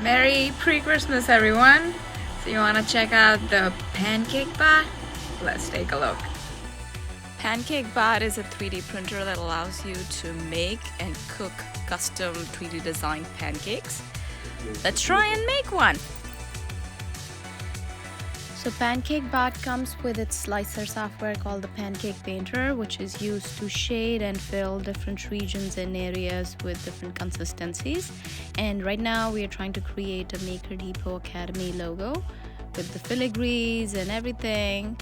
Merry pre-Christmas, everyone! So you want to check out the PancakeBot? Let's take a look. PancakeBot is a 3D printer that allows you to make and cook custom 3D designed pancakes. Let's try and make one! So PancakeBot comes with its slicer software called the Pancake Painter, which is used to shade and fill different regions and areas with different consistencies. And right now we are trying to create a Maker Depot Academy logo with the filigrees and everything.